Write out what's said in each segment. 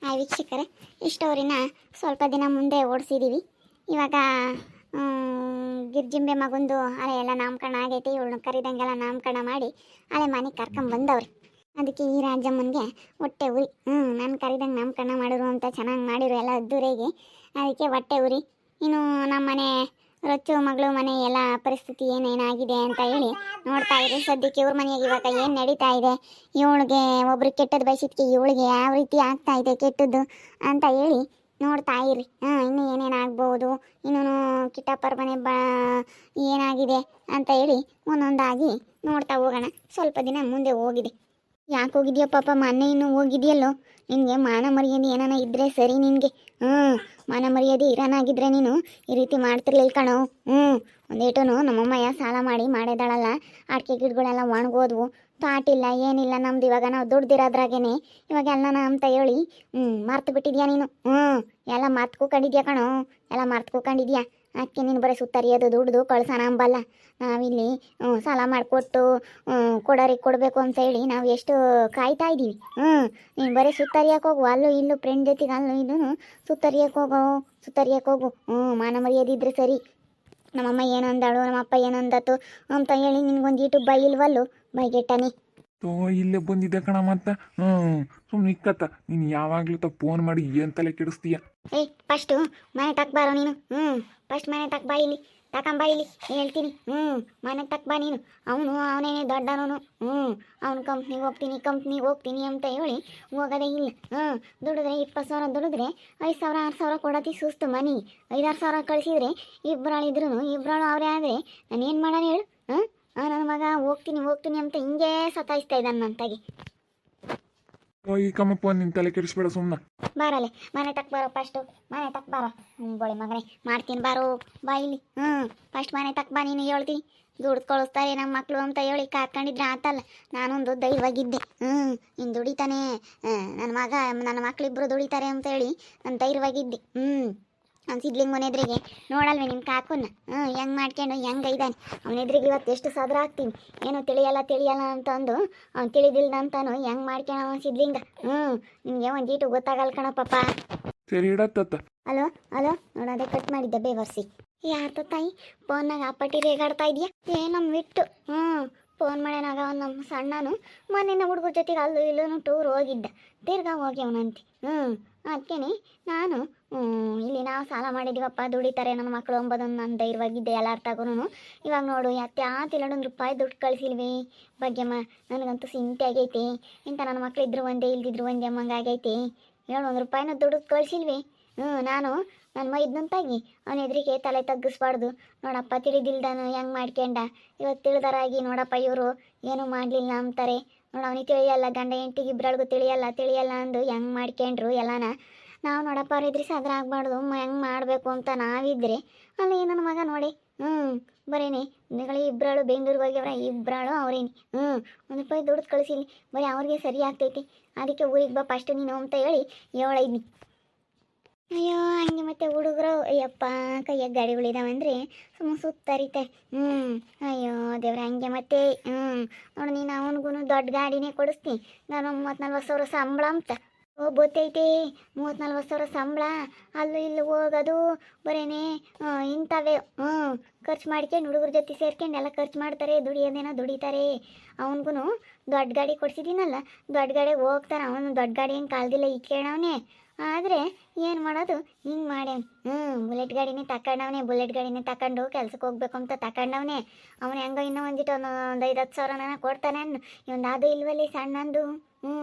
ವೀಕ್ಷಕರೇ, ಇಷ್ಟವರಿನ ಸ್ವಲ್ಪ ದಿನ ಮುಂದೆ ಓಡಿಸಿದ್ದೀವಿ. ಇವಾಗ ಗಿರ್ಜಿಂಬೆ ಮಗುಂದು ಅಲೆ ಎಲ್ಲ ನಾಮಕರಣ ಆಗೈತೆ. ಇವಳನ್ನ ಕರಿದಂಗೆಲ್ಲ ನಾಮಕರಣ ಮಾಡಿ ಅಲೆ ಮನೆಗೆ ಕರ್ಕೊಂಬಂದವ್ರಿ. ಅದಕ್ಕೆ ಈ ರಾಜಮ್ಮನಿಗೆ ಹೊಟ್ಟೆ ಉರಿ. ನಾನು ಕರಿದಂಗೆ ನಾಮಕರಣ ಮಾಡಿರು ಅಂತ ಚೆನ್ನಾಗಿ ಮಾಡಿರು ಎಲ್ಲ ಅದ್ದೂರಿಗೆ. ಅದಕ್ಕೆ ಹೊಟ್ಟೆ ಉರಿ. ಇನ್ನು ನಮ್ಮ ಮನೆ ರೊಚ್ಚು ಮಗಳು ಮನೆ ಎಲ್ಲ ಪರಿಸ್ಥಿತಿ ಏನೇನಾಗಿದೆ ಅಂತ ಹೇಳಿ ನೋಡ್ತಾ ಇರಿ. ಸದ್ಯಕ್ಕೆ ಇವ್ರ ಮನೆಯಾಗ ಇವಾಗ ಏನು ನಡೀತಾ ಇದೆ, ಇವಳಿಗೆ ಒಬ್ರು ಕೆಟ್ಟದ್ದು ಬಯಸಿದ್ಕೆ ಇವಳಿಗೆ ಯಾವ ರೀತಿ ಆಗ್ತಾ ಇದೆ ಕೆಟ್ಟದ್ದು ಅಂತ ಹೇಳಿ ನೋಡ್ತಾ ಇರಿ. ಇನ್ನು ಏನೇನಾಗ್ಬೋದು, ಇನ್ನೂ ಕಿಟ್ಟಪ್ಪರ ಮನೆ ಏನಾಗಿದೆ ಅಂತ ಹೇಳಿ ಒಂದೊಂದಾಗಿ ನೋಡ್ತಾ ಹೋಗೋಣ. ಸ್ವಲ್ಪ ದಿನ ಮುಂದೆ ಹೋಗಿದೆ. ಯಾಕೆ ಹೋಗಿದ್ಯೋ ಪಾಪ, ಮೊನ್ನೆ ಇನ್ನೂ ಹೋಗಿದೆಯಲ್ಲೋ. ನಿನಗೆ ಮಾನ ಮರ್ಯಾದೆ ಏನಾನ ಇದ್ದರೆ ಸರಿ ನಿನಗೆ. ಮಾನ ಮರ್ಯಾದೆ ಇರೋನಾಗಿದ್ರೆ ನೀನು ಈ ರೀತಿ ಮಾಡ್ತಿರ್ಲಿಲ್ಲ ಕಣೋ. ಒಂದೇಟು ನಮ್ಮಮ್ಮಯ್ಯ ಸಾಲ ಮಾಡಿ ಮಾಡಿದಾಳಲ್ಲ, ಅಡಿಕೆ ಗಿಡಗಳೆಲ್ಲ ಒಣಗೋದ್ವು, ತಾಟಿಲ್ಲ ಏನಿಲ್ಲ ನಮ್ದು. ಇವಾಗ ನಾವು ದುಡ್ದಿರೋದ್ರಾಗೇನೆ ಇವಾಗ ಎಲ್ಲ ಅಂತ ಹೇಳಿ ಮರ್ತು ಬಿಟ್ಟಿದ್ಯಾ ನೀನು. ಎಲ್ಲ ಮರ್ತ್ಕೊಂಡಿದ್ಯಾ ಕಣೋ, ಎಲ್ಲ ಮರ್ತ್ಕೊಂಡಿದ್ಯಾ. ಅದಕ್ಕೆ ನೀನು ಬರೀ ಸುತ್ತರಿಯೋದು ದುಡ್ದು ಕಳ್ಸೋಣ ಅಂಬಲ್ಲ. ನಾವಿಲ್ಲಿ ಸಾಲ ಮಾಡಿಕೊಟ್ಟು ಕೊಡೋರಿಗೆ ಕೊಡಬೇಕು ಅಂತ ಹೇಳಿ ನಾವು ಎಷ್ಟು ಕಾಯ್ತಾ ಇದ್ದೀವಿ. ನೀನು ಬರೀ ಸುತ್ತರಿಯಕ್ಕೆ ಹೋಗು, ಅಲ್ಲೂ ಇಲ್ಲೂ ಫ್ರೆಂಡ್ ಜೊತೆಗೆ ಅಲ್ಲೂ ಇಲ್ಲೂ ಸುತ್ತರಿಯಕ್ಕೆ ಹೋಗು. ಮಾನ ಮರ್ಯಾದಿದ್ರೆ ಸರಿ. ನಮ್ಮಮ್ಮ ಏನಂದಾಳು, ನಮ್ಮಪ್ಪ ಏನಂದತ್ತು ಅಂತ ಹೇಳಿ ನಿನ್ಗೊಂದು ಈಟು ಬೈ ಇಲ್ವಲ್ಲು, ಬೈಗೆಟ್ಟನೆ. ಇಲ್ಲೇ ಬಂದಿದ್ದೆ ಕಣ ಮತ್ತೆ. ಸುಮ್ಮನೆ ಇಕ್ಕತ್ತ ನೀನು ಯಾವಾಗ್ಲೂ ಫೋನ್ ಮಾಡಿ ಏನು ತಲೆ ಕೆಡಿಸ್ತೀಯ. ಫಸ್ಟು ಮನೆ ತಕ್ಕ ಬಾರೋ ನೀನು. ಫಸ್ಟ್ ಮನೆ ತಕ್ಕ ಬಾ ಇಲ್ಲಿ, ತಕೊಂಬ ಇಲ್ಲಿ ಹೇಳ್ತೀನಿ. ಮನೆ ತಕ್ಕ ಬಾ ನೀನು. ಅವನೇನೆ ದೊಡ್ಡವನು. ಅವ್ನು ಕಂಪ್ನಿಗೆ ಹೋಗ್ತೀನಿ ಅಂತ ಹೇಳಿ ಹೋಗೋದೇ ಇಲ್ಲ. ದುಡಿದ್ರೆ 20,000 ದುಡಿದ್ರೆ 5,000 6,000 ಕೊಡತಿ ಸುಸ್ತು ಮನಿ. 5-6 ಸಾವಿರ ಕಳಿಸಿದ್ರೆ ಇಬ್ಬರಾಳು ಅವರೇ ಆದರೆ ನಾನು ಏನು ಮಾಡೋಣ ಹೇಳು. ನನ್ನ ಮಗ ಹೋಗ್ತೀನಿ ಅಂತ ಹಿಂಗೆ ಸತಾಯಿಸ್ತಾ ಇದ್ದಾನೆ ನಂತಾಗಿ. ಈ ಕಮ್ಮಪ್ಪ ನಿನ್ನ ತಲೆ ಕೆಡಿಸ್ಬೇಡ ಸುಮ್ಮನೆ. ಬಾರಲೆ ಮನೆ ತಕ್ಕ ಬಾರೋ, ಫಸ್ಟು ಮನೆ ತಕ್ಕ ಬಾರೋ. ಬೋಳಿ ಮಗನೇ ಮಾಡ್ತೀನಿ ಬಾರೋ, ಬಾ ಇಲ್ಲಿ. ಫಸ್ಟ್ ಮನೆ ತಕ್ಕ ಬಾ ನೀನು, ಹೇಳ್ತೀನಿ. ದುಡ್ದು ಕಳಿಸ್ತಾರೆ ನಮ್ಮ ಮಕ್ಕಳು ಅಂತ ಹೇಳಿ ಕಾತ್ಕೊಂಡಿದ್ರೆ ಆತಲ್ಲ. ನಾನೊಂದು ಧೈರ್ಯವಾಗಿದ್ದೆ. ನೀನು ದುಡಿತಾನೆ, ನನ್ನ ಮಕ್ಕಳಿಬ್ಬರು ದುಡಿತಾರೆ ಅಂತ ಹೇಳಿ ನಾನು ಧೈರ್ಯವಾಗಿದ್ದೆ. ಅವ್ನು ಸಿದ್ಲಿಂಗ್ ಮನೆದ್ರಿಗೆ ನೋಡಲ್ವೇ ನಿಮ್ಮ ಕಾಕನ್ನ ಹೆಂಗೆ ಮಾಡ್ಕೊಂಡು ಹೆಂಗೆ ಇದ್ದಾನೆ. ಅವನೆದ್ರಿಗೆ ಇವತ್ತು ಎಷ್ಟು ಸದ್ರ ಆಗ್ತೀನಿ. ಏನೋ ತಿಳಿಯಲ್ಲ ಅಂತಂದು ಅವ್ನು ತಿಳಿದಿಲ್ದಂತಾನು ಹೆಂಗೆ ಮಾಡ್ಕೊಂಡು ಅವನು ಸಿದ್ಲಿಂಗ. ನಿಮಗೆ ಒಂದು ಈಟು ಗೊತ್ತಾಗಲ್ಲ ಕಣ ಪಾಪ. ಸರಿ ಇಡತ್ತ. ಹಲೋ ನೋಡೋದೇ ಕಟ್ ಮಾಡಿದ್ದೆ ಬೇವರ್ಸಿ. ಯಾರ್ತ ತಾಯಿ ಫೋನ್ನಾಗ ಅಪ್ಪಟ್ಟಿ ರೇಗಾಡ್ತಾ ಇದೆಯಾ? ನಮ್ಮ ಬಿಟ್ಟು ಫೋನ್ ಮಾಡ್ಯಾನಾಗ ಅವ್ನು ನಮ್ಮ ಸಣ್ಣನು ಮೊನ್ನೆ ಹುಡುಗರ ಜೊತೆಗೆ ಅಲ್ಲೂ ಇಲ್ಲೂ ಟೂರ್ ಹೋಗಿದ್ದ. ತಿರ್ಗಾ ಹೋಗಿ ಅವನಂತೆ. ಅದಕ್ಕೇನೆ ನಾನು ಇಲ್ಲಿ ನಾವು ಸಾಲ ಮಾಡಿದ್ದೀವಪ್ಪ, ದುಡಿತಾರೆ ನನ್ನ ಮಕ್ಕಳು ಅಂಬೋದನ್ನು ನಾನು ಧೈರ್ಯವಾಗಿದ್ದೆ ಎಲ್ಲರ ತಗೋನು. ಇವಾಗ ನೋಡು ಯಾತಿಲ್ಲ ₹1 ದುಡ್ಡು ಕಳಿಸಿಲ್ವೇ ಭಾಗ್ಯಮ್ಮ. ನನಗಂತೂ ಸಿಂತೆ ಆಗೈತೆ. ಇಂಥ ನನ್ನ ಮಕ್ಳು ಇದ್ರು ಒಂದೇ ಇಲ್ದಿದ್ರು ಒಂದೇ ಅಮ್ಮಂಗೆ ಆಗೈತೆ. ₹1 ದುಡ್ಡು ಕಳಿಸಿಲ್ವೇ. ನಾನು ನನ್ನ ಮೈದ್ನಂತಾಗಿ ಅವನ ಎದುರಿಗೆ ತಲೆ ತಗ್ಗಿಸ್ಬಾರ್ದು. ನೋಡಪ್ಪ ತಿಳಿದಿಲ್ದಾನು ಹೆಂಗೆ ಮಾಡ್ಕೊಂಡ. ಇವತ್ತು ತಿಳಿದಾರಾಗಿ ನೋಡಪ್ಪ ಇವರು ಏನೂ ಮಾಡಲಿಲ್ಲ ಅಂತಾರೆ. ನೋಡು ಅವನಿಗೆ ತಿಳಿಯಲ್ಲ, ಗಂಡ ಹೆಂಡತಿಗೆ ಇಬ್ಬರಳಿಗೂ ತಿಳಿಯಲ್ಲ ಅಂದು ಹೆಂಗೆ ಮಾಡ್ಕೊಂಡ್ರು ಎಲ್ಲನ. ನಾವು ನೋಡಪ್ಪ ಅವ್ರ ಎದುರು ಸದ್ರ ಆಗಬಾರ್ದು. ಹೆಂಗೆ ಮಾಡಬೇಕು ಅಂತ ನಾವಿದ್ರೆ ಅಲ್ಲಿ ನನ್ನ ಮಗ ನೋಡಿ ಬರೀನಿ ನಿಗಳು ಇಬ್ಬರಾಳು ಬೆಂಗಳೂರಿಗೆ ಹೋಗ್ಯವ್ರ, ಇಬ್ಬರಾಳು ಅವ್ರೇನಿ. ₹1 ದುಡ್ಡು ಕಳಿಸಿಲ್ಲ, ಬರೀ ಅವ್ರಿಗೆ ಸರಿ ಆಗ್ತೈತಿ. ಅದಕ್ಕೆ ಊರಿಗೆ ಬಾ ಫಸ್ಟ್ ನೀನು ಅಂತ ಹೇಳಿ ಹೇಳಿದ್ನಿ. ಅಯ್ಯೋ ಹಂಗೆ ಮತ್ತೆ ಹುಡುಗರು ಅಯ್ಯಪ್ಪ ಕೈಯಾಗ ಗಾಡಿಗಳಿದಾವಂದ್ರೆ ಸುಮ್ಮನೆ ಸುತ್ತರಿತೆ. ಅಯ್ಯೋ ದೇವ್ರ ಹಂಗೆ ಮತ್ತೆ. ನೋಡು ನೀನು ಅವನಿಗೂ ದೊಡ್ಡ ಗಾಡಿನೇ ಕೊಡಿಸ್ತೀನಿ. ನಾನು 30-40 ಸಾವಿರ ಸಂಬಳ ಅಂತ ಗೊತ್ತೈತೆ. 30-40 ಸಾವಿರ ಸಂಬಳ, ಅಲ್ಲೂ ಇಲ್ಲೂ ಹೋಗೋದು ಬರೇನೆ ಇಂಥವೇ. ಖರ್ಚು ಮಾಡ್ಕೊಂಡು ಹುಡುಗರ ಜೊತೆ ಸೇರ್ಕೊಂಡು ಎಲ್ಲ ಖರ್ಚು ಮಾಡ್ತಾರೆ, ದುಡಿಯೋದೇನೋ ದುಡಿತಾರೆ. ಅವನಿಗೂ ದೊಡ್ಡ ಗಾಡಿ ಕೊಡ್ಸಿದ್ದೀನಲ್ಲ, ದೊಡ್ಡ ಗಾಡಿಗೆ ಹೋಗ್ತಾನೆ. ಅವನು ದೊಡ್ಡ ಗಾಡಿ ಹೆಂಗೆ ಕಾಲ್ದಿಲ್ಲ ಈ ಕೇಳವನೇ. ಆದರೆ ಏನು ಮಾಡೋದು, ಹಿಂಗೆ ಮಾಡ್ಯಾವ. ಬುಲೆಟ್ ಗಾಡಿನೇ ತಗೊಂಡು ಕೆಲ್ಸಕ್ಕೆ ಹೋಗ್ಬೇಕು ಅಂತ ತಗೊಂಡವನೇ. ಅವನು ಹೆಂಗೋ ಇನ್ನೂ ಒಂದಿಟ್ಟು ಒಂದು 5-10 ಸಾವಿರ ಕೊಡ್ತಾನೆ. ಇವೊಂದು ಅದು ಇಲ್ವಲ್ಲಿ ಸಣ್ಣಂದು.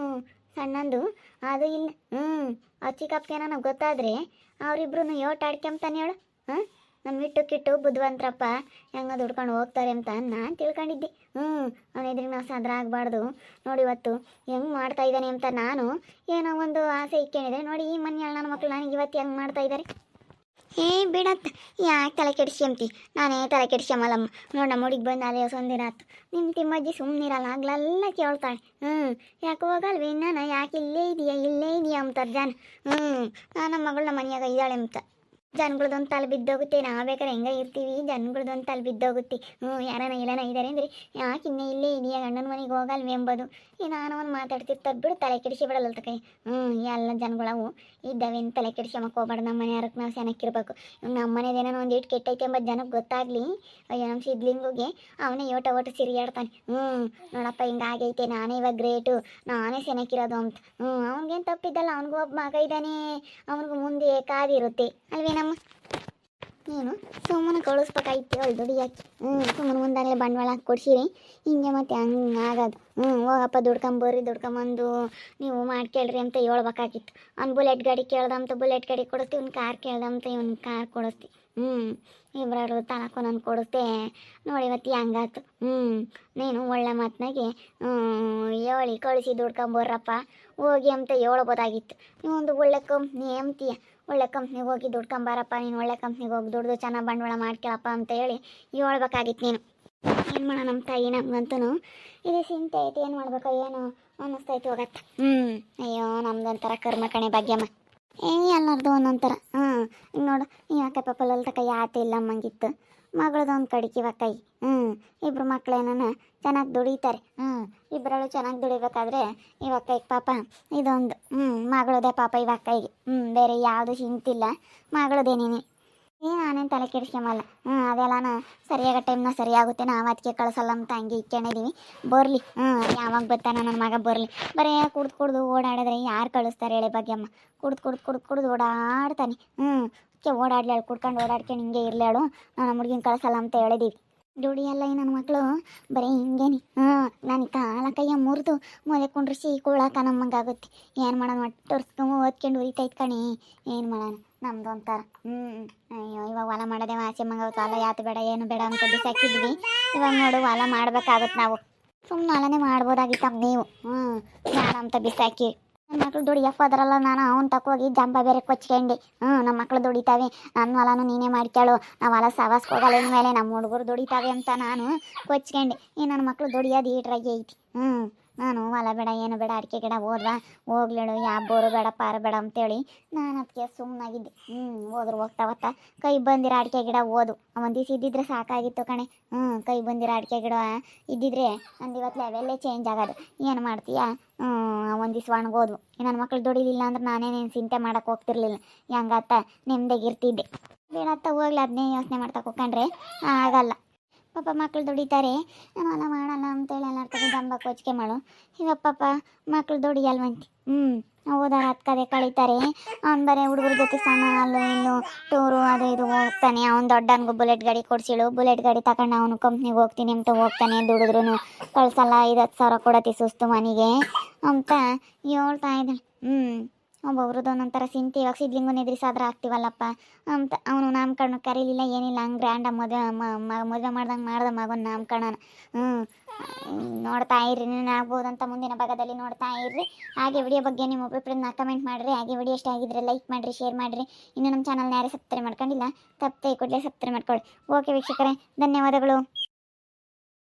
ಸಣ್ಣಂದು ಅದು ಇಲ್ಲ. ಚಿಕ್ಕಪ್ಪಗೆ ನನಗೆ ಗೊತ್ತಾದರೆ ಅವರಿಬ್ರು ಯೋಟ್ ಆಡ್ಕೊಂತಾನೆ ಹೇಳು. ನಮ್ಮ ಕಿಟ್ಟು ಬುದ್ಧಿವಂತರಪ್ಪ ಹೆಂಗೆ ದುಡ್ಕೊಂಡು ಹೋಗ್ತಾರೆ ಅಂತ ನಾನು ತಿಳ್ಕೊಂಡಿದ್ದೆ. ಅವನ ಎದುರಿಗೆ ನಾವು ಸದ್ರ ಆಗಬಾರ್ದು. ನೋಡಿ ಇವತ್ತು ಹೆಂಗೆ ಮಾಡ್ತಾ ಇದ್ದಾನೆ ಅಂತ ನಾನು ಏನೋ ಒಂದು ಆಸೆ ಇಟ್ಕೊಂಡಿದ್ದೆ. ನೋಡಿ ಈ ಮನೆ ನನ್ನ ಮಕ್ಕಳು ನನಗೆ ಇವತ್ತು ಹೆಂಗೆ ಮಾಡ್ತಾ ಇದ್ದಾರೆ. ಬಿಡತ್ತ, ಯಾಕೆ ತಲೆ ಕೆಡಿಸ್ಕೊಂತಿ? ನಾನೇ ತಲೆ ಕೆಡಿಸ್ಕೊಂಬಲ್ಲಮ್ಮ. ನೋಡಿ ನಮ್ಮ ಹುಡುಗಿ ಬಂದು ಅದೇ ಒಂದಿನ ಆಯ್ತು. ನಿಮ್ಮ ತಿಮ್ಮಜ್ಜಿ ಸುಮ್ಮನಿರಲ್ಲ, ಆಗ್ಲೆಲ್ಲ ಕೇಳ್ತಾಳೆ. ಯಾಕೆ ಹೋಗಲ್ವಿ ನಾನು, ಯಾಕೆ ಇಲ್ಲೇ ಇದೆಯಾ ಅಂತಾರೆ ಜನ. ನಾನು ನಮ್ಮ ಮಗಳನ್ನ ಮನೆಯಾಗ ಇದ್ದಾಳೆ ಅಂತ. ಜನಗಳದೊಂದು ತಲೆ ಬಿದ್ದೋಗುತ್ತೆ. ನಾವು ಬೇಕಾದ್ರೆ ಹೆಂಗೆ ಇರ್ತೀವಿ, ಜನಗಳದೊಂದು ತಲೆ ಬಿದ್ದೋಗುತ್ತೆ. ಯಾರನ ಇಲ್ಲನ ಇದ್ದಾರೆ ಅಂದರೆ ಯಾಕೆ ಇನ್ನೇ ಇಲ್ಲೇ ಇದೆಯಾ ಗಂಡನ ಮನೆಗೆ ಹೋಗಲ್ವೇ ಎಂಬುದು. ನಾನು ಒಂದು ಮಾತಾಡ್ತಿರ್ತಾರೆ ಬಿಡು, ತಲೆ ಕೆಡಿಸಿ ಬಿಡಲ್ಲ ತಕ. ಎಲ್ಲ ಜನಗಳವು ಇದ್ದಾವೆ ಅಂತ ತಲೆ ಕೆಡಿಸ್ಕೊಂಬಕ್ಕೆ ಹೋಗ್ಬಾರ್ದು. ನಮ್ಮ ಮನೆಯವ್ರಕ್ಕೆ ನಾವು ಚೆನ್ನಾಗಿರ್ಬೇಕು. ನಮ್ಮ ಮನೆದೇನೋ ಒಂದು ಇಟ್ಟು ಕೆಟ್ಟೈತೆ ಎಂಬ ಜನಕ್ಕೆ ಗೊತ್ತಾಗಲಿ. ಅಯ್ಯೋ ನಮ್ಮ ಸಿದ್ಲಿಂಗಿಗೆ ಅವನೇ ಓಟ ಸಿರಿಯಾಡ್ತಾನೆ. ನೋಡಪ್ಪ ಹಿಂಗಾಗೈತೆ, ನಾನೇ ಇವಾಗ ಗ್ರೇಟು, ನಾನೇ ಚೆನ್ನಾಗಿರೋದು ಅಂತ. ಅವ್ನಿಗೇನು ತಪ್ಪಿದ್ದಲ್ಲ, ಅವ್ನಿಗೂ ಒಬ್ಬ ಮಗ ಇದ್ದಾನೆ, ಅವ್ನಿಗೂ ಮುಂದೆ ಕಾದಿರುತ್ತೆ ಅಲ್ವೇನಮ್ಮ. ನೀನು ಸುಮ್ಮನೆ ಕಳಿಸ್ಬೇಕಾಯ್ತು ಅಲ್ಲಿ ದುಡಿಯಾಕಿ. ಸುಮ್ಮನೆ ಮುಂದಾಗಲೇ ಬಂಡವಾಳ ಹಾಕಿ ಕೊಡ್ಸಿರಿ, ಹಿಂಗೆ ಮತ್ತೆ ಹಂಗೆ ಆಗೋದು. ಹೋಗಪ್ಪ ದುಡ್ಕೊಂಬಂದು ನೀವು ಮಾಡ್ಕೇಳ್ರಿ ಅಂತ ಹೇಳ್ಬೇಕಾಗಿತ್ತು. ಅವ್ನು ಬುಲೆಟ್ ಗಾಡಿ ಕೇಳ್ದಂತ ಬುಲೆಟ್ ಗಾಡಿ ಕೊಡಿಸ್ತಿ, ಇವ್ನು ಕಾರ್ ಕೇಳ್ದಂತ ಇವ್ನು ಕಾರ್ ಕೊಡಿಸ್ತಿ. ಇಬ್ಬರು ತನಕ ನಾನು ಕೊಡಿಸ್ದೆ ನೋಡಿ, ಇವತ್ತು ಹೆಂಗಾತು. ನೀನು ಒಳ್ಳೆ ಮಾತನಾಗೆ ಹೇಳಿ ಕಳಿಸಿ ದುಡ್ಕೊಂಬರ್ರಪ್ಪ ಹೋಗಿ ಅಂತ ಹೇಳ್ಬೋದಾಗಿತ್ತು. ನೀವೊಂದು ಒಳ್ಳೆ ಕಂಪ್ನಿ ಅಂತೀಯ, ಒಳ್ಳೆ ಕಂಪ್ನಿಗೆ ಹೋಗಿ ದುಡ್ಕೊಂಬಾರಪ್ಪ, ನೀನು ಒಳ್ಳೆ ಕಂಪ್ನಿಗೆ ಹೋಗಿ ದುಡ್ದು ಚೆನ್ನಾಗಿ ಬಂಡವಾಳ ಮಾಡ್ಕೊಳಪ್ಪ ಅಂತ ಹೇಳಿ ಹೇಳ್ಬೇಕಾಗಿತ್ತು ನೀನು. ಏನು ಮಾಡೋಣ ನಮ್ಮ ತಾಯಿ, ನಮ್ಗಂತೂ ಇದೇ ಚಿಂತೆ ಐತಿ, ಏನು ಮಾಡ್ಬೇಕೋ ಏನೋ ಅನ್ನಿಸ್ತೈತಿ ಹೋಗತ್ತೆ. ಅಯ್ಯೋ ನಮ್ದೊಂಥರ ಕರ್ಮ ಕಣೆ ಭಾಗ್ಯಮ್ಮ. ಎಲ್ಲರದು ಒಂದೊಂಥರ. ಈಗ ನೋಡು, ಇವಕ್ಕ ಪಾಪಲ್ಲಿ ತಕ ಯಾತೆ ಇಲ್ಲ ಅಮ್ಮಂಗಿತ್ತು. ಮಗಳದೊಂದು ಕಡಿಕೆ ಇವಕ್ಕೈ. ಇಬ್ಬರು ಮಕ್ಕಳೇನ ಚೆನ್ನಾಗಿ ದುಡಿತಾರೆ. ಇಬ್ಬರಳು ಚೆನ್ನಾಗಿ ದುಡಿಬೇಕಾದ್ರೆ ಇವಕ್ಕೈಗೆ ಪಾಪ ಇದೊಂದು ಮಗಳದೇ ಪಾಪ ಇವಕ್ಕೈಗೆ. ಬೇರೆ ಯಾವುದು ಚಿಂತಿಲ್ಲ, ಮಗಳದೇನೇನೆ. ನಾನೇನು ತಲೆ ಕೆಡಿಸ್ಕೊಂಬಲ್ಲ. ಅದೆಲ್ಲನ ಸರಿಯಾದ ಟೈಮ್ನ ಸರಿಯಾಗುತ್ತೆ, ನಾವು ಅದಕ್ಕೆ ಕಳಿಸಲ್ಲ ಅಂತ ಹಂಗೆ ಇಟ್ಕೊಂಡಿದ್ದೀವಿ. ಬರಲಿ, ಯಾವಾಗ ಬರ್ತಾನೆ ನನ್ನ ಮಗ ಬರಲಿ. ಬರೀ ಕುಡ್ದು ಓಡಾಡಿದ್ರೆ ಯಾರು ಕಳಿಸ್ತಾರೆ ಹೇಳಿ ಭಾಗ್ಯಮ್ಮ. ಕುಡ್ದು ಓಡಾಡ್ತಾನೆ. ಓಡಾಡ್ಲೇಳು, ಕುಡ್ಕೊಂಡು ಓಡಾಡ್ಕೊಂಡು ಹಿಂಗೆ ಇರಲೇಳು, ನಾನು ಹುಡುಗಿನ ಕಳಿಸಲ್ಲ ಅಂತ ಹೇಳಿದ್ದೀವಿ. ದುಡಿಯಲ್ಲ ಈ ನನ್ನ ಮಕ್ಕಳು ಬರೀ ಹಿಂಗೇನಿ. ನಾನು ಕಾಲ ಕೈಯ ಮುರಿದು ಮೊಲೆ ಕುಂಡ್ರಿಸಿ ಕೂಳಾಕ ನಮ್ಮಂಗಾಗುತ್ತೆ. ಏನು ಮಾಡೋಣ, ಒಟ್ಟೊರ್ಸ್ಕೊಂಡು ಓದ್ಕೊಂಡು ಉರಿತೈತೆ ಕಣಿ. ಏನು ಮಾಡೋಣ, ನಮ್ದು ಒಂಥರ. ಅಯ್ಯೋ ಇವಾಗ ಹೊಲ ಮಾಡೋದೇ ಆಸೆ ಮಂಗವತ್ತು. ಹೊಲ ಯಾತು ಬೇಡ ಏನು ಬೇಡ ಅಂತ ಬಿಸಾಕಿದ್ವಿ. ಇವಾಗ ನೋಡು ಹೊಲ ಮಾಡ್ಬೇಕಾಗುತ್ತೆ ನಾವು. ಸುಮ್ಮನೆ ಹೊಲನೇ ಮಾಡ್ಬೋದಾಗಿತ್ತಮ್ಮ ನೀವು. ಬೇಡ ಅಂತ ಬಿಸಾಕಿ ನನ್ನ ಮಕ್ಳು ದುಡಿಯಪ್ಪ ಅದರಲ್ಲ. ನಾನು ಅವ್ನು ತಕೋಗಿ ಜಂಬ ಬೇರೆ ಕೊಚ್ಕೊಂಡು ನಮ್ಮ ಮಕ್ಳು ದುಡಿತಾವೆ, ನನ್ನ ಹೊಲನೂ ನೀನೇ ಮಾಡ್ಕೊಳ್ಳು, ನಾವು ಹೊಲ ಸವಾಸ್ಗೆ ಹೋಗಲ್ಲ ಮೇಲೆ ನಮ್ಮ ಹುಡುಗರು ದುಡಿತಾವೆ ಅಂತ ನಾನು ಕೊಚ್ಕೊಂಡು. ನನ್ನ ಮಕ್ಳು ದುಡಿಯೋದು ಈಟ್ರಾಗಿ ಐತಿ. ನಾನು ಹೊಲ ಬೇಡ ಏನು ಬೇಡ, ಅಡಿಕೆ ಗಿಡ ಹೋಗ್ಲೇಳು, ಯಾವ ಬೋರು ಬೇಡ ಪಾರು ಬೇಡ ಅಂತೇಳಿ ನಾನು ಅದಕ್ಕೆ ಸುಮ್ಮನಾಗಿದ್ದೆ. ಹೋದ್ರು ಹೋಗ್ತಾವತ್ತ. ಕೈ ಬಂದಿರೋ ಅಡಿಕೆ ಗಿಡ ಒಂದು ದಿವಸ ಇದ್ದಿದ್ರೆ ಸಾಕಾಗಿತ್ತು ಕಣೆ. ಕೈ ಬಂದಿರೋ ಅಡಿಕೆ ಗಿಡ ಇದ್ದಿದ್ರೆ ನಂದು ಇವತ್ತು ಲೆವೆಲ್ಲೇ ಚೇಂಜ್ ಆಗೋದು. ಏನು ಮಾಡ್ತೀಯಾ, ಒಂದು ದಿವಸ ಒಣಗೋದು. ನನ್ನ ಮಕ್ಳು ದುಡಿಲಿಲ್ಲ ಅಂದ್ರೆ ನಾನೇನೇನು ಚಿಂತೆ ಮಾಡೋಕೆ ಹೋಗ್ತಿರ್ಲಿಲ್ಲ. ಹೆಂಗತ್ತ ನೆಮ್ಮದಿಗಿರ್ತಿದ್ದೆ. ಬೇಡತ್ತ ಹೋಗ್ಲಿ, ಅದನ್ನೇ ಯೋಚನೆ ಮಾಡ್ತಾ ಕೂತ್ಕೊಂಡ್ರೆ ಆಗಲ್ಲ. ಪಾಪ ಮಕ್ಳು ದುಡಿತಾರೆ, ನಾನು ಹೊಲ ಮಾಡಲ್ಲ ಅಂತೇಳಿ ಎಲ್ಲ ತಗೋ ಜಂಬ ಕೊಚ್ಕೆ ಮಾಡು. ಇವಾಗ ಪಾಪ ಮಕ್ಳು ದುಡಿಯಲ್ವಂತಿ. ಓದಾರ ಹತ್ಕದೆ ಕಳೀತಾರೆ. ಅವ್ನು ಬರೀ ಹುಡುಗರ ಜೊತೆ ಸಣ್ಣ ಅಲ್ಲೂ ಇಲ್ಲೂ ಟೂರು ಅದು ಇದು ಹೋಗ್ತಾನೆ. ಅವ್ನು ದೊಡ್ಡನಿಗೂ ಬುಲೆಟ್ ಗಾಡಿ ಕೊಡ್ಸಿಳು, ಬುಲೆಟ್ ಗಾಡಿ ತಗೊಂಡು ಅವನು ಕಂಪ್ನಿಗೆ ಹೋಗ್ತೀನಿ ಅಂತ ಹೋಗ್ತಾನೆ. ದುಡಿದ್ರೂ ಕಳ್ಸಲ್ಲ, 5,000 ಕೊಡತಿ ಸುಸ್ತು ಮನೆಗೆ ಅಂತ ಹೇಳ್ತಾ ಇದ್ದಾಳೆ. ಒಬ್ಬೊಬ್ರದ್ದು ಒಂದೊಂಥರ ಚಿಂತೆ. ಇವಾಗ ಸಿದ್ಲಿಂಗನ ಎದುರಿಸಾದ್ರೆ ಆಗ್ತೀವಲ್ಲಪ್ಪ ಅಂತ. ಅವನು ನಾಮಕರಣ ಕರೀಲಿಲ್ಲ ಏನಿಲ್ಲ, ಹಂಗೆ ಗ್ರ್ಯಾಂಡಾಗಿ ಮದುವೆ ಮಾಡ್ದ ಮಗನ ನಾಮಕರಣ. ನೋಡ್ತಾ ಇರ್ರಿ, ಆಗ್ಬೋದಂತ ಮುಂದಿನ ಭಾಗದಲ್ಲಿ ನೋಡ್ತಾ ಇರ್ರಿ. ಹಾಗೆ ವಿಡಿಯೋ ಬಗ್ಗೆ ನಿಮ್ಮ ಅಭಿಪ್ರಾಯನ ಕಮೆಂಟ್ ಮಾಡಿರಿ. ಹಾಗೆ ವಿಡಿಯೋ ಇಷ್ಟ ಆಗಿದ್ರೆ ಲೈಕ್ ಮಾಡಿರಿ, ಶೇರ್ ಮಾಡಿರಿ. ಇನ್ನು ನಮ್ಮ ಚಾನಲ್ನ ಯಾರೇ ಸಬ್ಸ್ಕ್ರೈಬ್ ಮಾಡ್ಕೊಂಡಿಲ್ಲ, ತಪ್ಪದೆ ಕೂಡಲೇ ಸಬ್ಸ್ಕ್ರೈಬ್ ಮಾಡ್ಕೊಳ್ಳಿ. ಓಕೆ ವೀಕ್ಷಕರೇ, ಧನ್ಯವಾದಗಳು.